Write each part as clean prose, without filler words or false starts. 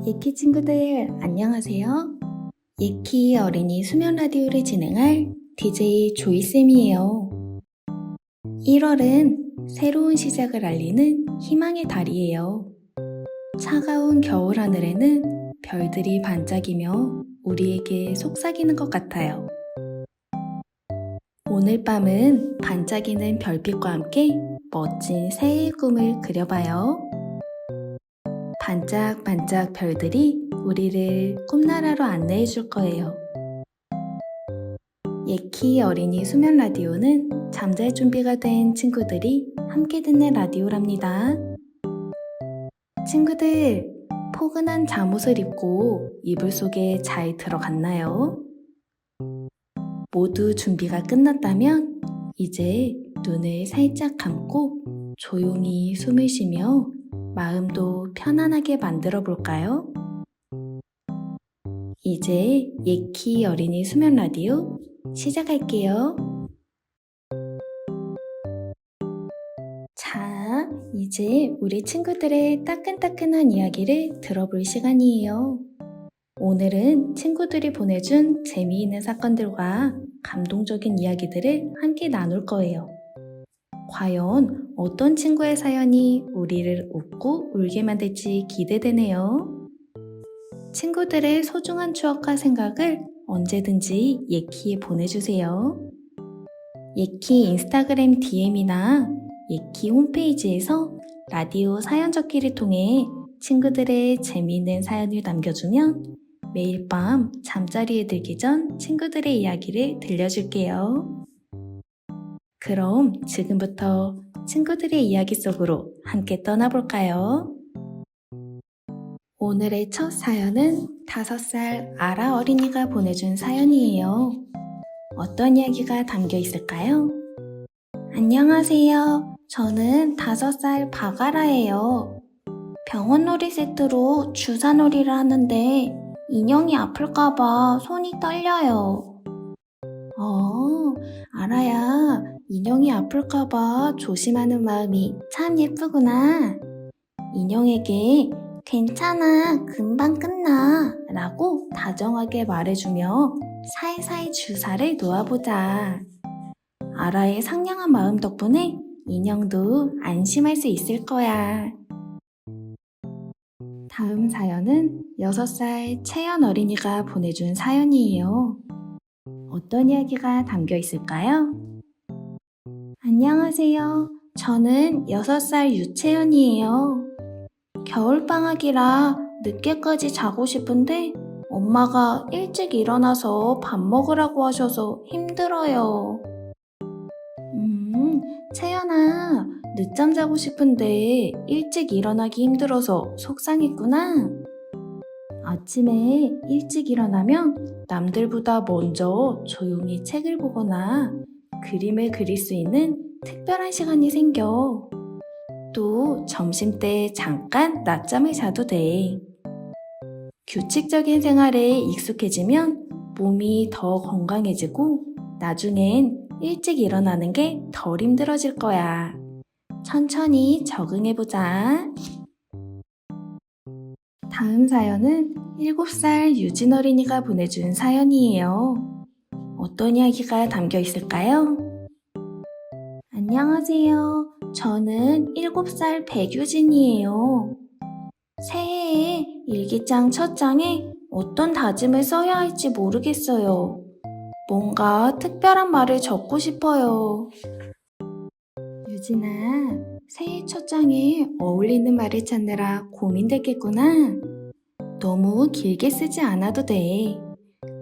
예키 친구들 안녕하세요. 예키 어린이 수면 라디오를 진행할 DJ 조이쌤이에요. 1월은 새로운 시작을 알리는 희망의 달이에요. 차가운 겨울 하늘에는 별들이 반짝이며 우리에게 속삭이는 것 같아요. 오늘 밤은 반짝이는 별빛과 함께 멋진 새해의 꿈을 그려봐요. 반짝반짝 별들이 우리를 꿈나라로 안내해 줄 거예요. 예키 어린이 수면 라디오는 잠잘 준비가 된 친구들이 함께 듣는 라디오랍니다. 친구들, 포근한 잠옷을 입고 이불 속에 잘 들어갔나요? 모두 준비가 끝났다면 이제 눈을 살짝 감고 조용히 숨을 쉬며 마음도 편안하게 만들어 볼까요? 이제 예키 어린이 수면 라디오 시작할게요. 자, 이제 우리 친구들의 따끈따끈한 이야기를 들어볼 시간이에요. 오늘은 친구들이 보내준 재미있는 사건들과 감동적인 이야기들을 함께 나눌 거예요. 과연 어떤 친구의 사연이 우리를 웃고 울게 만들지 기대되네요. 친구들의 소중한 추억과 생각을 언제든지 예키에 보내주세요. 예키 인스타그램 DM이나 예키 홈페이지에서 라디오 사연 적기를 통해 친구들의 재미있는 사연을 남겨주면 매일 밤 잠자리에 들기 전 친구들의 이야기를 들려줄게요. 그럼 지금부터 친구들의 이야기 속으로 함께 떠나볼까요? 오늘의 첫 사연은 5살 아라 어린이가 보내준 사연이에요. 어떤 이야기가 담겨 있을까요? 안녕하세요. 저는 5살 박아라예요. 병원놀이 세트로 주사놀이를 하는데 인형이 아플까봐 손이 떨려요. 아라야, 인형이 아플까봐 조심하는 마음이 참 예쁘구나. 인형에게 괜찮아, 금방 끝나 라고 다정하게 말해주며 사이사이 주사를 놓아보자. 아라의 상냥한 마음 덕분에 인형도 안심할 수 있을 거야. 다음 사연은 6살 채연 어린이가 보내준 사연이에요. 어떤 이야기가 담겨 있을까요? 안녕하세요. 저는 6살 유채연이에요. 겨울방학이라 늦게까지 자고 싶은데 엄마가 일찍 일어나서 밥 먹으라고 하셔서 힘들어요. 채연아, 늦잠 자고 싶은데 일찍 일어나기 힘들어서 속상했구나. 아침에 일찍 일어나면 남들보다 먼저 조용히 책을 보거나 그림을 그릴 수 있는 특별한 시간이 생겨. 또 점심때 잠깐 낮잠을 자도 돼. 규칙적인 생활에 익숙해지면 몸이 더 건강해지고 나중엔 일찍 일어나는 게 덜 힘들어질 거야. 천천히 적응해보자. 다음 사연은 7살 유진 어린이가 보내준 사연이에요. 어떤 이야기가 담겨 있을까요? 안녕하세요. 저는 7살 백유진이에요. 새해에 일기장 첫 장에 어떤 다짐을 써야 할지 모르겠어요. 뭔가 특별한 말을 적고 싶어요. 유진아, 새해 첫 장에 어울리는 말을 찾느라 고민됐겠구나. 너무 길게 쓰지 않아도 돼.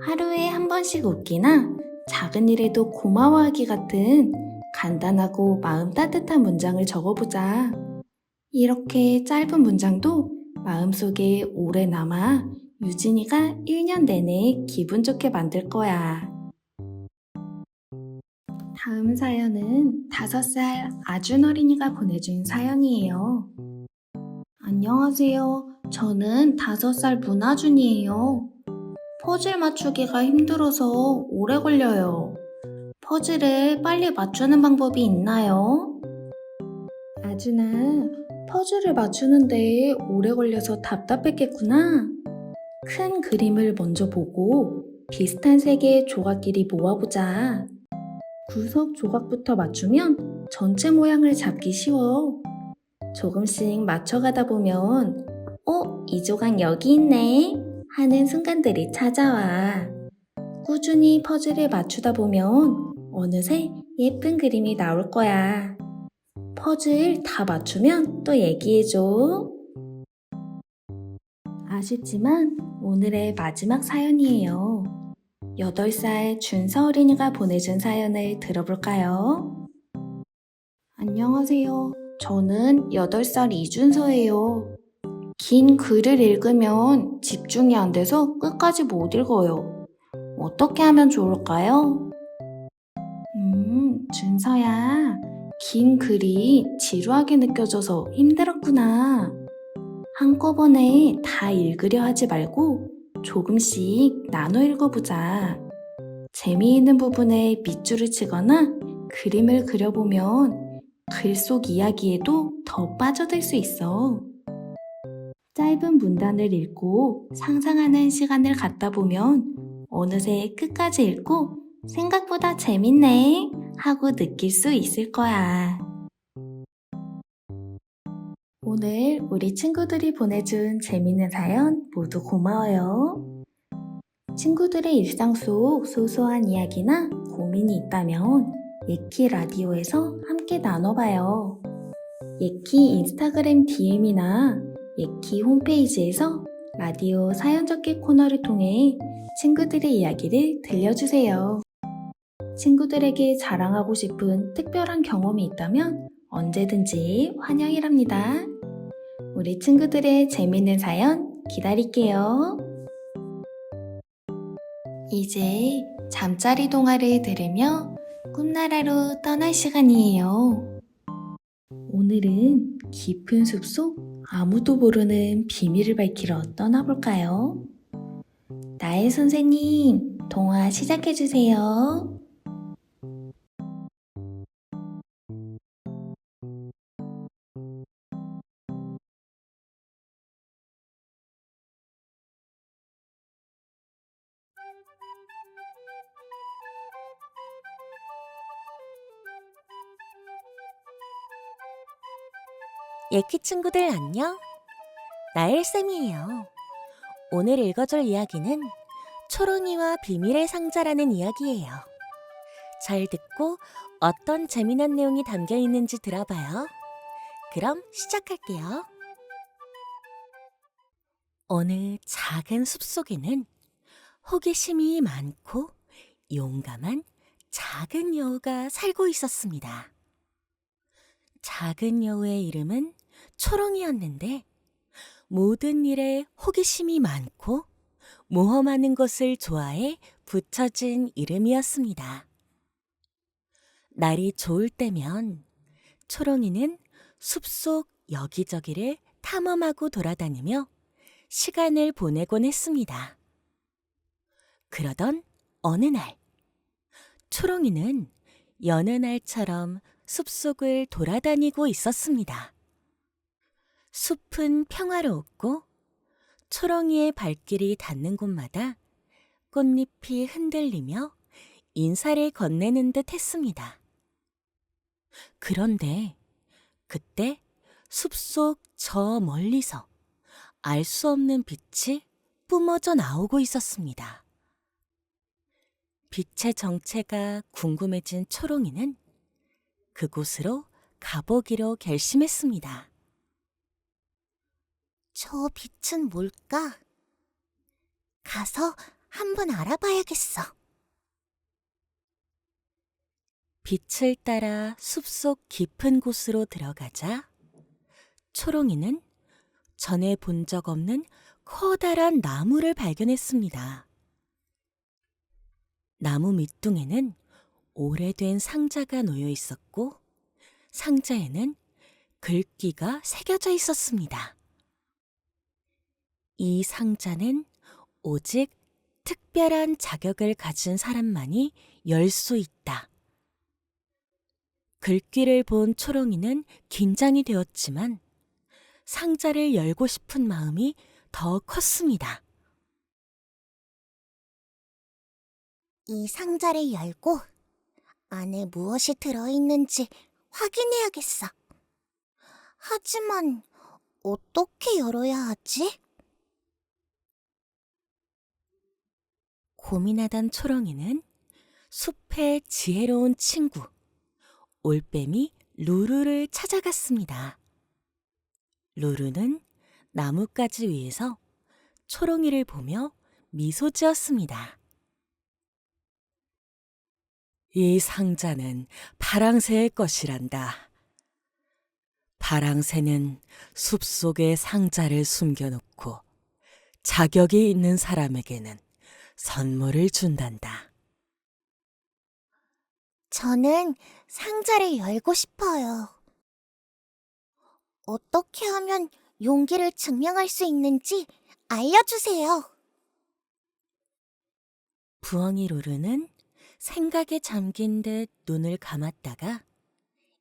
하루에 한 번씩 웃기나 작은 일에도 고마워하기 같은 간단하고 마음 따뜻한 문장을 적어보자. 이렇게 짧은 문장도 마음속에 오래 남아 유진이가 1년 내내 기분 좋게 만들 거야. 다음 사연은 5살 아준 어린이가 보내준 사연이에요. 안녕하세요. 저는 5살 문아준이에요. 퍼즐 맞추기가 힘들어서 오래 걸려요. 퍼즐을 빨리 맞추는 방법이 있나요? 아준아, 퍼즐을 맞추는데 오래 걸려서 답답했겠구나. 큰 그림을 먼저 보고 비슷한 색의 조각끼리 모아보자. 구석 조각부터 맞추면 전체 모양을 잡기 쉬워. 조금씩 맞춰가다 보면 이 조각 여기 있네 하는 순간들이 찾아와. 꾸준히 퍼즐을 맞추다 보면 어느새 예쁜 그림이 나올 거야. 퍼즐 다 맞추면 또 얘기해줘. 아쉽지만 오늘의 마지막 사연이에요. 8살 준서 어린이가 보내준 사연을 들어볼까요? 안녕하세요. 저는 8살 이준서예요. 긴 글을 읽으면 집중이 안 돼서 끝까지 못 읽어요. 어떻게 하면 좋을까요? 준서야. 긴 글이 지루하게 느껴져서 힘들었구나. 한꺼번에 다 읽으려 하지 말고 조금씩 나눠 읽어보자. 재미있는 부분에 밑줄을 치거나 그림을 그려보면 글 속 이야기에도 더 빠져들 수 있어. 짧은 문단을 읽고 상상하는 시간을 갖다 보면 어느새 끝까지 읽고 생각보다 재밌네 하고 느낄 수 있을 거야. 오늘 우리 친구들이 보내준 재밌는 사연 모두 고마워요. 친구들의 일상 속 소소한 이야기나 고민이 있다면 예키 라디오에서 함께 나눠봐요. 예키 인스타그램 DM이나 예키 홈페이지에서 라디오 사연 적기 코너를 통해 친구들의 이야기를 들려주세요. 친구들에게 자랑하고 싶은 특별한 경험이 있다면 언제든지 환영이랍니다. 우리 친구들의 재밌는 사연 기다릴게요. 이제 잠자리 동화를 들으며 꿈나라로 떠날 시간이에요. 오늘은 깊은 숲속 아무도 모르는 비밀을 밝히러 떠나볼까요? 나의 선생님, 동화 시작해주세요. 예키 친구들 안녕? 나엘쌤이에요. 오늘 읽어줄 이야기는 초롱이와 비밀의 상자라는 이야기예요. 잘 듣고 어떤 재미난 내용이 담겨 있는지 들어봐요. 그럼 시작할게요. 어느 작은 숲속에는 호기심이 많고 용감한 작은 여우가 살고 있었습니다. 작은 여우의 이름은 초롱이었는데 모든 일에 호기심이 많고 모험하는 것을 좋아해 붙여진 이름이었습니다. 날이 좋을 때면 초롱이는 숲속 여기저기를 탐험하고 돌아다니며 시간을 보내곤 했습니다. 그러던 어느 날, 초롱이는 여느 날처럼 숲속을 돌아다니고 있었습니다. 숲은 평화로웠고 초롱이의 발길이 닿는 곳마다 꽃잎이 흔들리며 인사를 건네는 듯 했습니다. 그런데 그때 숲속 저 멀리서 알 수 없는 빛이 뿜어져 나오고 있었습니다. 빛의 정체가 궁금해진 초롱이는 그곳으로 가보기로 결심했습니다. 저 빛은 뭘까? 가서 한번 알아봐야겠어. 빛을 따라 숲속 깊은 곳으로 들어가자 초롱이는 전에 본 적 없는 커다란 나무를 발견했습니다. 나무 밑둥에는 오래된 상자가 놓여 있었고 상자에는 글귀가 새겨져 있었습니다. 이 상자는 오직 특별한 자격을 가진 사람만이 열 수 있다. 글귀를 본 초롱이는 긴장이 되었지만 상자를 열고 싶은 마음이 더 컸습니다. 이 상자를 열고 안에 무엇이 들어있는지 확인해야겠어. 하지만 어떻게 열어야 하지? 고민하던 초롱이는 숲의 지혜로운 친구, 올빼미 루루를 찾아갔습니다. 루루는 나뭇가지 위에서 초롱이를 보며 미소 지었습니다. 이 상자는 파랑새의 것이란다. 파랑새는 숲속에 상자를 숨겨놓고 자격이 있는 사람에게는 선물을 준단다. 저는 상자를 열고 싶어요. 어떻게 하면 용기를 증명할 수 있는지 알려주세요. 부엉이 루루는 생각에 잠긴 듯 눈을 감았다가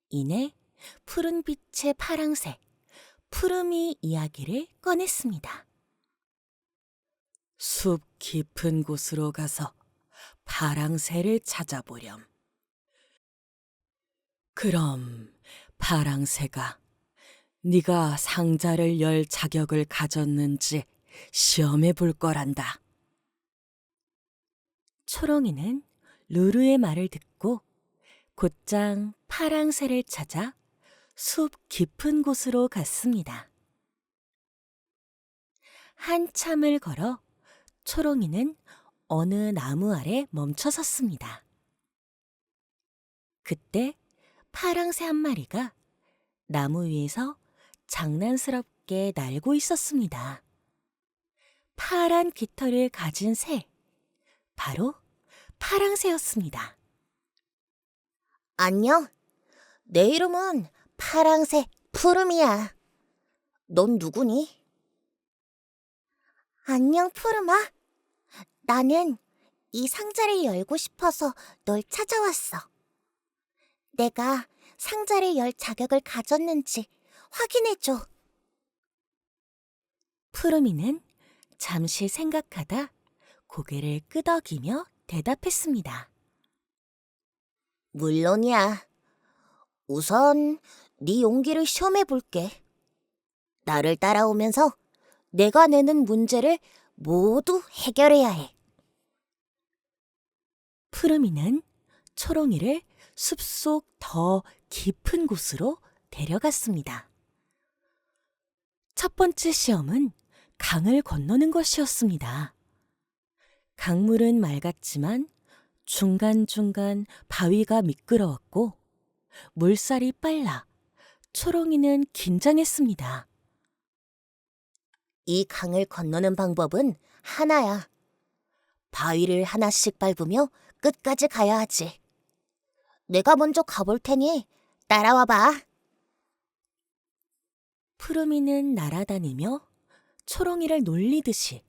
이내 푸른 빛의 파랑새, 푸르미 이야기를 꺼냈습니다. 숲 깊은 곳으로 가서 파랑새를 찾아보렴. 그럼 파랑새가 네가 상자를 열 자격을 가졌는지 시험해 볼 거란다. 초롱이는 루루의 말을 듣고 곧장 파랑새를 찾아 숲 깊은 곳으로 갔습니다. 한참을 걸어 초롱이는 어느 나무 아래 멈춰 섰습니다. 그때 파랑새 한 마리가 나무 위에서 장난스럽게 날고 있었습니다. 파란 깃털을 가진 새, 바로 파랑새였습니다. 안녕. 내 이름은 파랑새 푸름이야. 넌 누구니? 안녕, 푸름아. 나는 이 상자를 열고 싶어서 널 찾아왔어. 내가 상자를 열 자격을 가졌는지 확인해줘. 푸르미는 잠시 생각하다 고개를 끄덕이며 대답했습니다. 물론이야. 우선 네 용기를 시험해 볼게. 나를 따라오면서 내가 내는 문제를 모두 해결해야 해. 푸르미는 초롱이를 숲속 더 깊은 곳으로 데려갔습니다. 첫 번째 시험은 강을 건너는 것이었습니다. 강물은 맑았지만 중간중간 바위가 미끄러웠고 물살이 빨라 초롱이는 긴장했습니다. 이 강을 건너는 방법은 하나야. 바위를 하나씩 밟으며 끝까지 가야 하지. 내가 먼저 가볼 테니 따라와 봐. 푸르미는 날아다니며 초롱이를 놀리듯이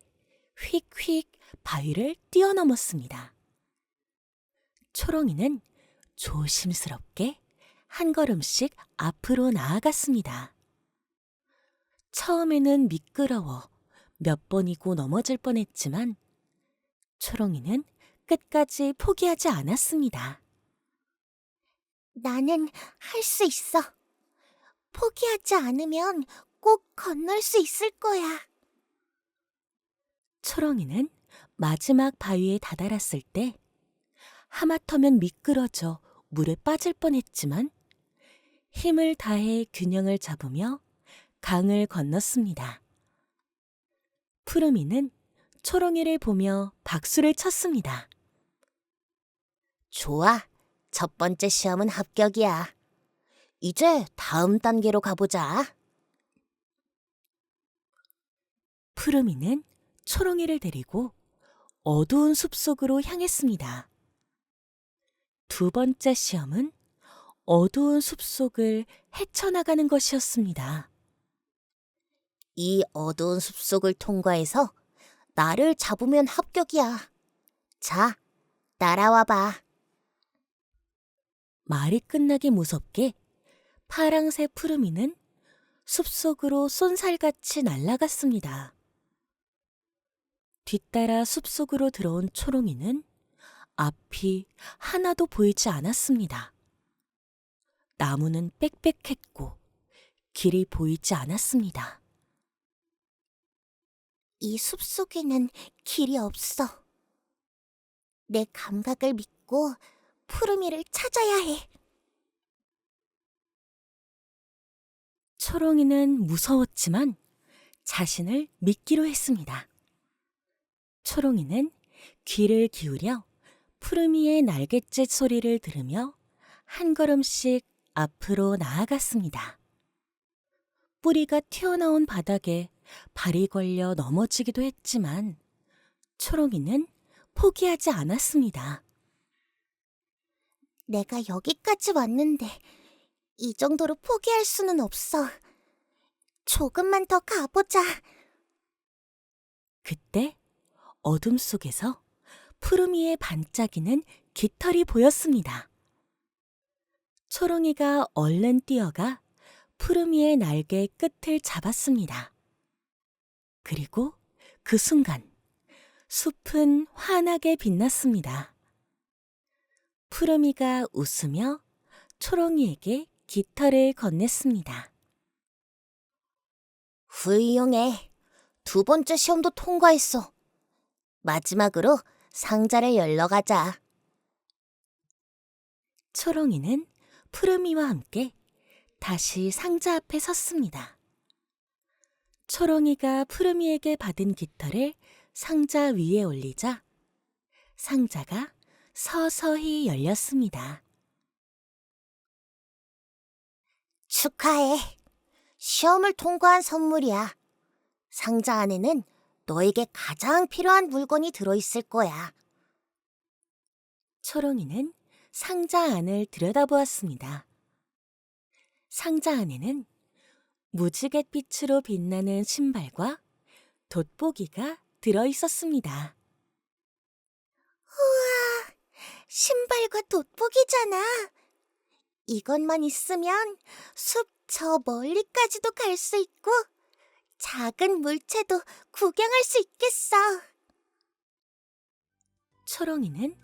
휙휙 바위를 뛰어넘었습니다. 초롱이는 조심스럽게 한 걸음씩 앞으로 나아갔습니다. 처음에는 미끄러워 몇 번이고 넘어질 뻔했지만 초롱이는 끝까지 포기하지 않았습니다. 나는 할 수 있어. 포기하지 않으면 꼭 건널 수 있을 거야. 초롱이는 마지막 바위에 다다랐을 때 하마터면 미끄러져 물에 빠질 뻔했지만 힘을 다해 균형을 잡으며 강을 건넜습니다. 푸르미는 초롱이를 보며 박수를 쳤습니다. 좋아. 첫 번째 시험은 합격이야. 이제 다음 단계로 가보자. 푸르미는 초롱이를 데리고 어두운 숲속으로 향했습니다. 두 번째 시험은 어두운 숲속을 헤쳐나가는 것이었습니다. 이 어두운 숲속을 통과해서 나를 잡으면 합격이야. 자, 따라와 봐. 말이 끝나기 무섭게 파랑새 푸르미는 숲속으로 쏜살같이 날아갔습니다. 뒤따라 숲속으로 들어온 초롱이는 앞이 하나도 보이지 않았습니다. 나무는 빽빽했고 길이 보이지 않았습니다. 이 숲속에는 길이 없어. 내 감각을 믿고 푸르미를 찾아야 해. 초롱이는 무서웠지만 자신을 믿기로 했습니다. 초롱이는 귀를 기울여 푸르미의 날갯짓 소리를 들으며 한 걸음씩 앞으로 나아갔습니다. 뿌리가 튀어나온 바닥에 발이 걸려 넘어지기도 했지만 초롱이는 포기하지 않았습니다. 내가 여기까지 왔는데 이 정도로 포기할 수는 없어. 조금만 더 가보자. 그때 어둠 속에서 푸르미에 반짝이는 깃털이 보였습니다. 초롱이가 얼른 뛰어가 푸르미의 날개 끝을 잡았습니다. 그리고 그 순간 숲은 환하게 빛났습니다. 푸르미가 웃으며 초롱이에게 깃털을 건넸습니다. 훌륭해. 두 번째 시험도 통과했어. 마지막으로 상자를 열러 가자. 초롱이는 푸르미와 함께 다시 상자 앞에 섰습니다. 초롱이가 푸르미에게 받은 깃털을 상자 위에 올리자 상자가 서서히 열렸습니다. 축하해. 시험을 통과한 선물이야. 상자 안에는 너에게 가장 필요한 물건이 들어있을 거야. 초롱이는 상자 안을 들여다보았습니다. 상자 안에는 무지갯빛으로 빛나는 신발과 돋보기가 들어있었습니다. 우와, 신발과 돋보기잖아. 이것만 있으면 숲 저 멀리까지도 갈 수 있고 작은 물체도 구경할 수 있겠어. 초롱이는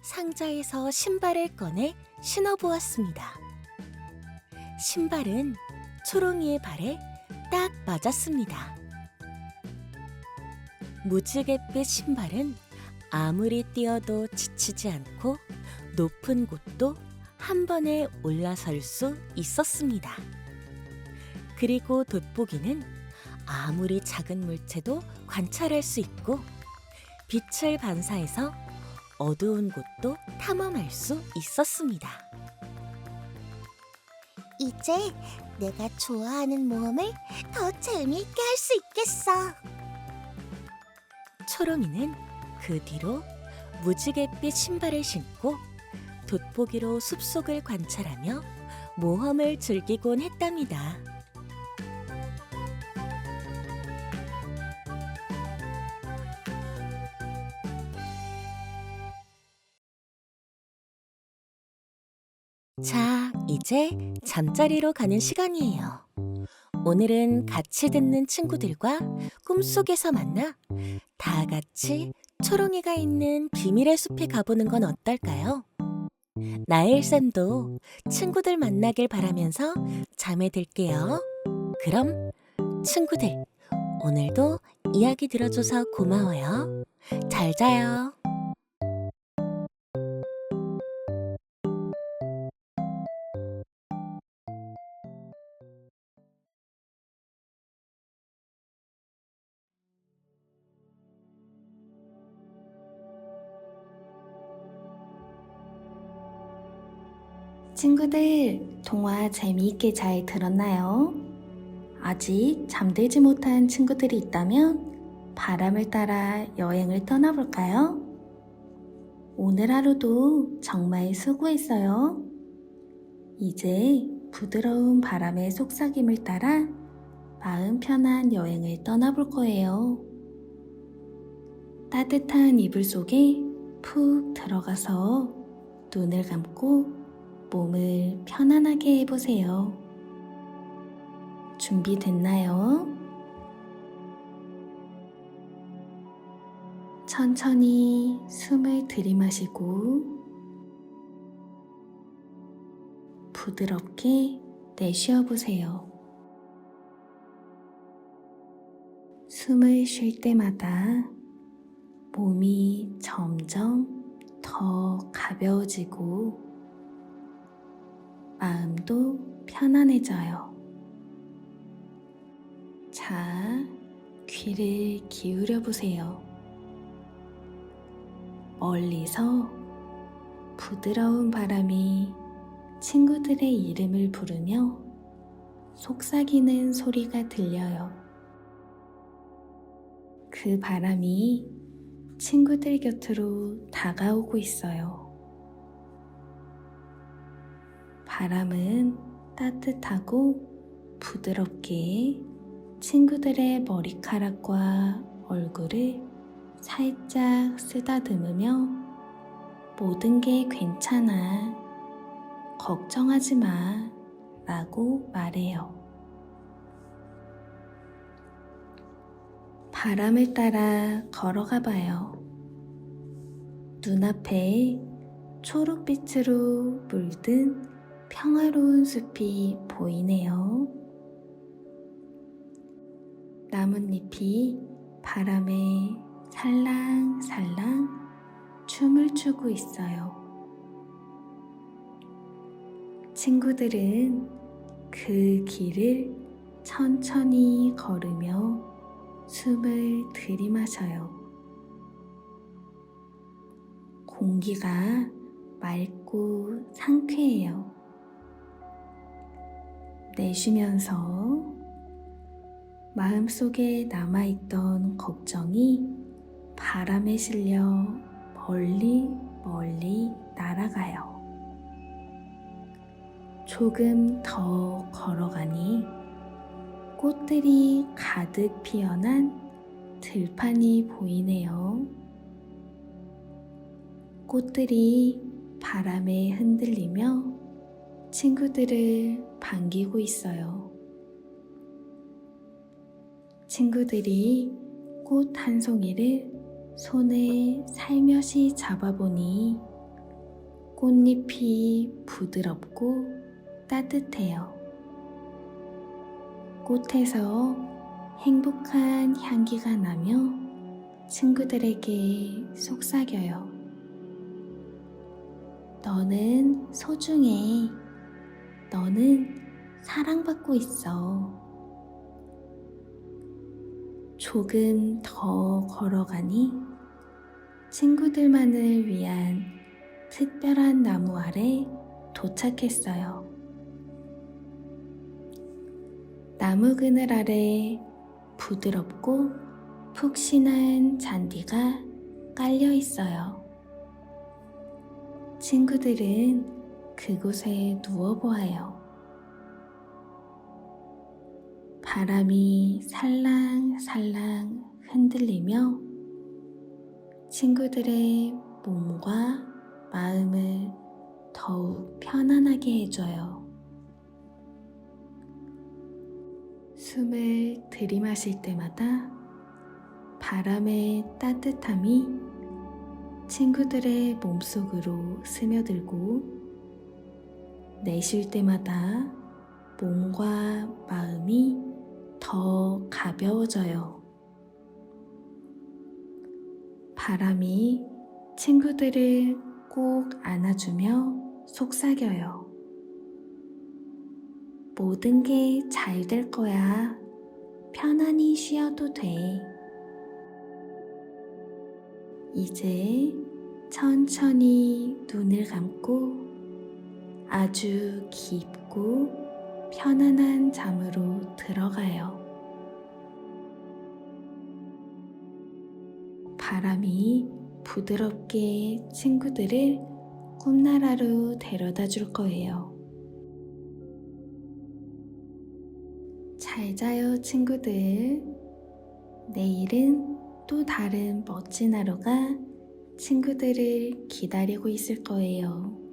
상자에서 신발을 꺼내 신어보았습니다. 신발은 초롱이의 발에 딱 맞았습니다. 무지갯빛 신발은 아무리 뛰어도 지치지 않고 높은 곳도 한 번에 올라설 수 있었습니다. 그리고 돋보기는 아무리 작은 물체도 관찰할 수 있고 빛을 반사해서 어두운 곳도 탐험할 수 있었습니다. 이제 내가 좋아하는 모험을 더 재미있게 할 수 있겠어. 초롱이는 그 뒤로 무지갯빛 신발을 신고 돋보기로 숲속을 관찰하며 모험을 즐기곤 했답니다. 자, 이제 잠자리로 가는 시간이에요. 오늘은 같이 듣는 친구들과 꿈속에서 만나 다 같이 초롱이가 있는 비밀의 숲에 가보는 건 어떨까요? 나엘쌤도 친구들 만나길 바라면서 잠에 들게요. 그럼 친구들, 오늘도 이야기 들어줘서 고마워요. 잘 자요. 친구들, 동화 재미있게 잘 들었나요? 아직 잠들지 못한 친구들이 있다면 바람을 따라 여행을 떠나볼까요? 오늘 하루도 정말 수고했어요. 이제 부드러운 바람의 속삭임을 따라 마음 편한 여행을 떠나볼 거예요. 따뜻한 이불 속에 푹 들어가서 눈을 감고 몸을 편안하게 해보세요. 준비됐나요? 천천히 숨을 들이마시고 부드럽게 내쉬어 보세요. 숨을 쉴 때마다 몸이 점점 더 가벼워지고 마음도 편안해져요. 자, 귀를 기울여 보세요. 멀리서 부드러운 바람이 친구들의 이름을 부르며 속삭이는 소리가 들려요. 그 바람이 친구들 곁으로 다가오고 있어요. 바람은 따뜻하고 부드럽게 친구들의 머리카락과 얼굴을 살짝 쓰다듬으며 모든 게 괜찮아, 걱정하지 마 라고 말해요. 바람을 따라 걸어가 봐요. 눈앞에 초록빛으로 물든 평화로운 숲이 보이네요. 나뭇잎이 바람에 살랑살랑 춤을 추고 있어요. 친구들은 그 길을 천천히 걸으며 숨을 들이마셔요. 공기가 맑고 상쾌해요. 내쉬면서 마음속에 남아있던 걱정이 바람에 실려 멀리 멀리 날아가요. 조금 더 걸어가니 꽃들이 가득 피어난 들판이 보이네요. 꽃들이 바람에 흔들리며 친구들을 반기고 있어요. 친구들이 꽃 한 송이를 손에 살며시 잡아보니 꽃잎이 부드럽고 따뜻해요. 꽃에서 행복한 향기가 나며 친구들에게 속삭여요. 너는 소중해. 너는 사랑받고 있어. 조금 더 걸어가니 친구들만을 위한 특별한 나무 아래 도착했어요. 나무 그늘 아래 부드럽고 푹신한 잔디가 깔려 있어요. 친구들은 그곳에 누워보아요. 바람이 살랑살랑 흔들리며 친구들의 몸과 마음을 더욱 편안하게 해줘요. 숨을 들이마실 때마다 바람의 따뜻함이 친구들의 몸속으로 스며들고 내쉴 때마다 몸과 마음이 더 가벼워져요. 바람이 친구들을 꼭 안아주며 속삭여요. 모든 게 잘 될 거야. 편안히 쉬어도 돼. 이제 천천히 눈을 감고 아주 깊고 편안한 잠으로 들어가요. 바람이 부드럽게 친구들을 꿈나라로 데려다 줄 거예요. 잘 자요, 친구들. 내일은 또 다른 멋진 하루가 친구들을 기다리고 있을 거예요.